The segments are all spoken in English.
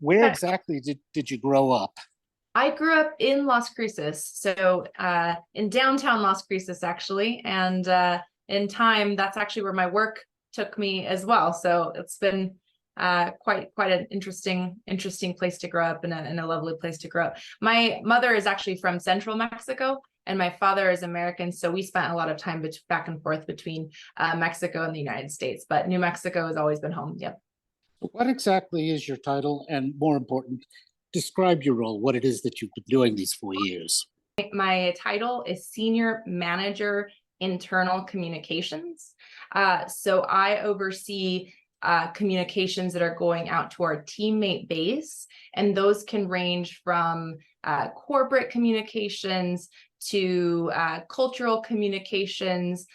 Where But exactly did you grow up? I grew up in Las Cruces, so in downtown Las Cruces, actually. And in time, that's actually where my work took me as well. So it's been quite an interesting place to grow up, and a lovely place to grow up. My mother is actually from Central Mexico, and my father is American. So we spent a lot of time back and forth between Mexico and the United States. But New Mexico has always been home. Yep. What exactly is your title? And more important, describe your role, what it is that you've been doing these 4 years. My title is Senior Manager Internal Communications. So I oversee communications that are going out to our teammate base, and those can range from corporate communications to cultural communications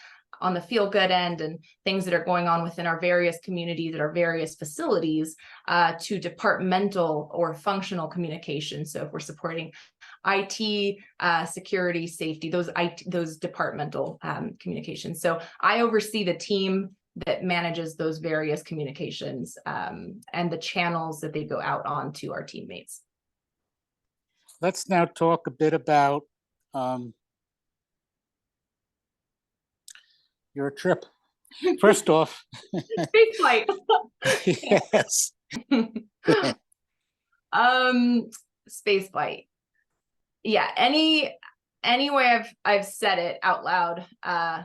on the feel good end, and things that are going on within our various communities at our various facilities, to departmental or functional communications. So if we're supporting IT, security, safety, those departmental communications. So I oversee the team that manages those various communications, and the channels that they go out on to our teammates. Let's now talk a bit about your trip. First off, Space flight. yes. Space flight. Yeah, any way I've said it out loud,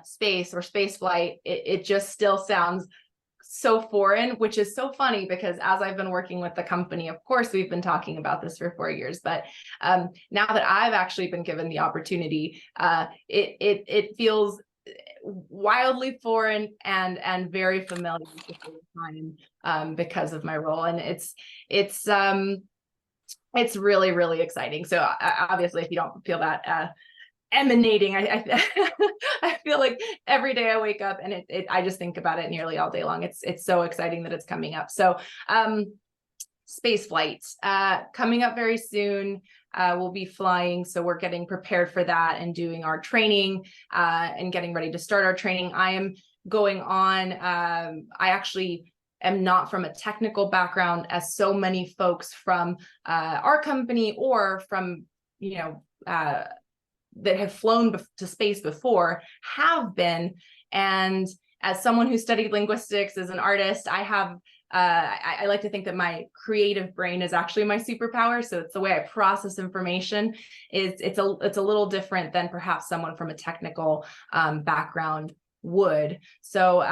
space or space flight, it just still sounds so foreign, which is so funny because as I've been working with the company, of course, we've been talking about this for 4 years, but now that I've actually been given the opportunity, it feels wildly foreign and very familiar at the same time, because of my role. And it's really, really exciting. So obviously, if you don't feel that emanating, I feel like every day I wake up and I just think about it nearly all day long. It's so exciting that it's coming up. So space flights coming up very soon. We'll be flying, so we're getting prepared for that and doing our training, and getting ready to start our training. I am going on. I actually am not from a technical background, as so many folks from our company or from that have flown to space before have been. And as someone who studied linguistics, as an artist, I have I like to think that my creative brain is actually my superpower. So it's the way I process information. It's a little different than perhaps someone from a technical background would. So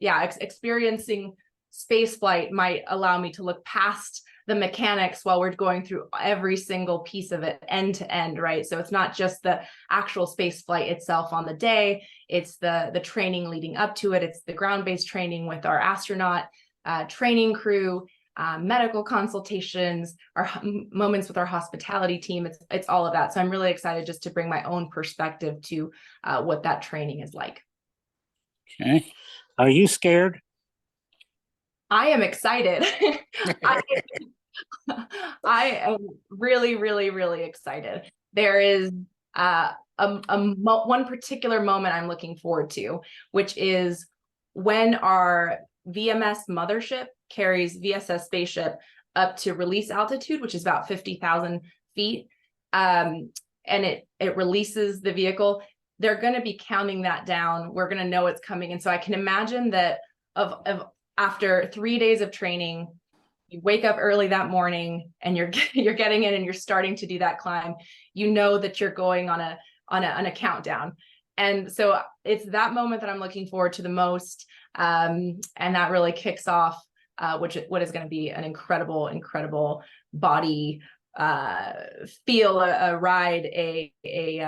experiencing space flight might allow me to look past the mechanics while we're going through every single piece of it end to end, right? So it's not just the actual space flight itself on the day, it's the training leading up to it, it's the ground-based training with our astronaut training crew, medical consultations, our moments with our hospitality team. It's all of that. So I'm really excited just to bring my own perspective to what that training is like. Okay. Are you scared? I am excited. I am really, really, really excited. There is one particular moment I'm looking forward to, which is when our VMS mothership carries VSS spaceship up to release altitude, which is about 50,000 feet, and it releases the vehicle. They're going to be counting that down. We're going to know it's coming, and so I can imagine that after 3 days of training, you wake up early that morning and you're getting in and you're starting to do that climb. You know that you're going on a countdown. And so it's that moment that I'm looking forward to the most. And that really kicks off what is going to be an incredible body feel, a ride, a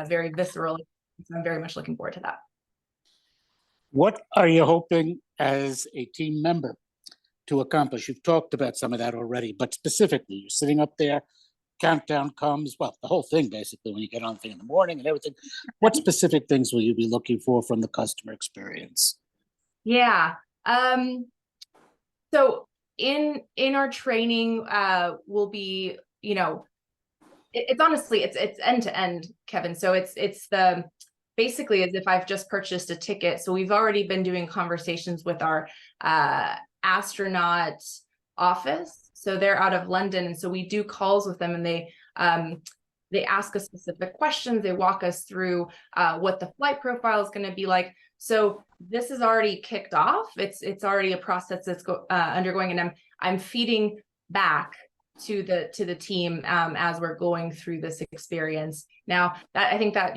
very visceral. So I'm very much looking forward to that. What are you hoping as a team member to accomplish? You've talked about some of that already, but specifically, you're sitting up there, countdown comes, well, the whole thing basically, when you get on the thing in the morning and everything. What specific things will you be looking for from the customer experience? Yeah. So in our training, will be, it's honestly, it's end to end, Kevin. So it's basically as if I've just purchased a ticket. So we've already been doing conversations with our astronaut office. So they're out of London, and so we do calls with them, and they ask us specific questions. They walk us through what the flight profile is going to be like. So this is already kicked off. It's already a process that's undergoing, and I'm feeding back to the team as we're going through this experience. Now, I think that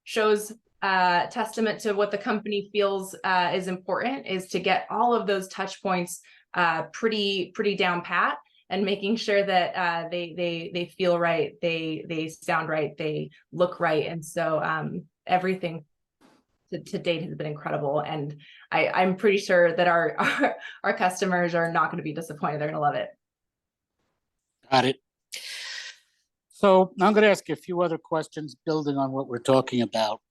shows testament to what the company feels is important, is to get all of those touch points pretty down pat, and making sure that they feel right, they sound right, they look right. And so everything to date has been incredible, and I'm pretty sure that our customers are not going to be disappointed. They're going to love it. Got it. So I'm going to ask you a few other questions building on what we're talking about.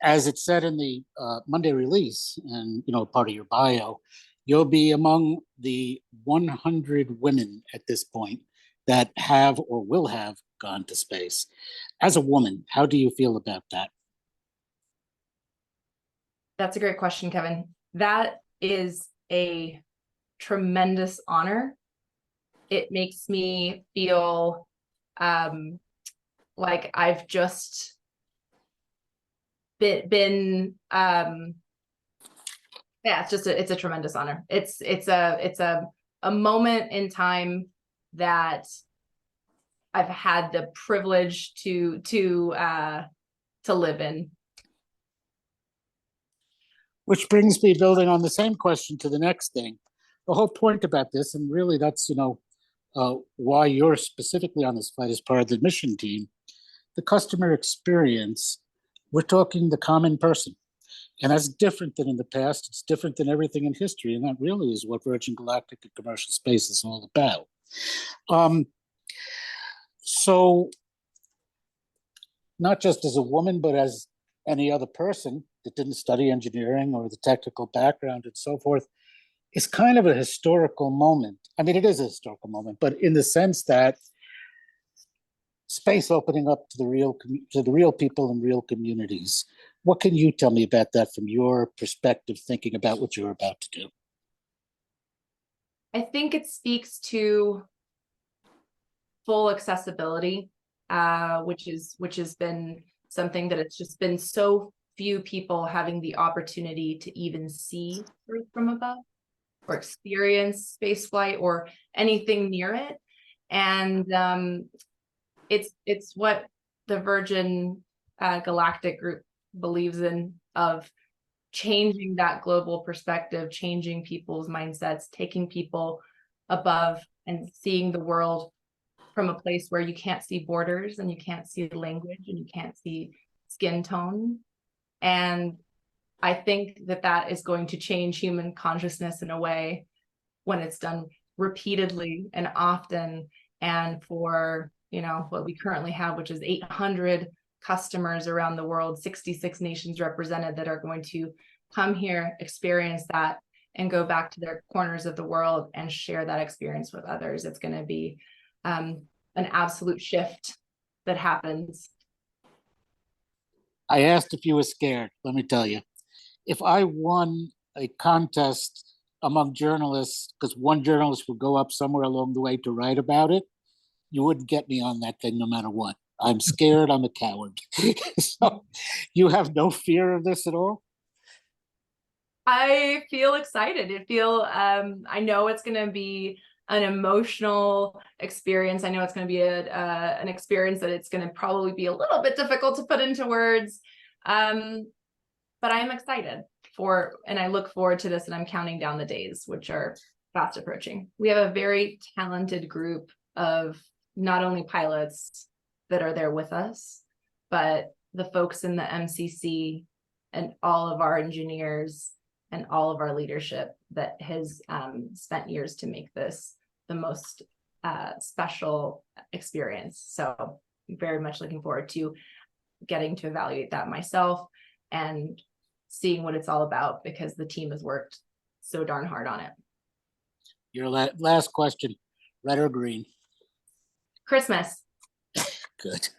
As it said in the Monday release, and part of your bio, you'll be among the 100 women at this point that have or will have gone to space. As a woman, how do you feel about that? That's a great question, Kevin. That is a tremendous honor. It makes me feel like I've just been yeah, it's a tremendous honor. It's a moment in time that I've had the privilege to live in. Which brings me, building on the same question, to the next thing. The whole point about this, and really that's why you're specifically on this flight as part of the mission team, the customer experience. We're talking the common person. And that's different than in the past. It's different than everything in history. And that really is what Virgin Galactic and commercial space is all about. So not just as a woman, but as any other person that didn't study engineering or the technical background and so forth, it's kind of a historical moment. I mean, it is a historical moment, but in the sense that space opening up to the real people and real communities. What can you tell me about that from your perspective, thinking about what you're about to do? I think it speaks to full accessibility, which has been something that it's just been so few people having the opportunity to even see Earth from above or experience spaceflight or anything near it. And it's what the Virgin Galactic group believes in, of changing that global perspective, changing people's mindsets, taking people above and seeing the world from a place where you can't see borders and you can't see language and you can't see skin tone. And I think that is going to change human consciousness in a way when it's done repeatedly and often. And for what we currently have, which is 800 customers around the world, 66 nations represented, that are going to come here, experience that, and go back to their corners of the world and share that experience with others. It's going to be an absolute shift that happens. I asked if you were scared. Let me tell you, if I won a contest among journalists, because one journalist would go up somewhere along the way to write about it, you wouldn't get me on that thing no matter what. I'm scared. I'm a coward. So you have no fear of this at all? I feel excited. I know it's going to be an emotional experience. I know it's going to be an experience that it's going to probably be a little bit difficult to put into words. But I am excited and I look forward to this, and I'm counting down the days, which are fast approaching. We have a very talented group of not only pilots that are there with us, but the folks in the MCC and all of our engineers and all of our leadership that has spent years to make this the most special experience. So very much looking forward to getting to evaluate that myself and seeing what it's all about, because the team has worked so darn hard on it. Your last question, red or green? Christmas. Good.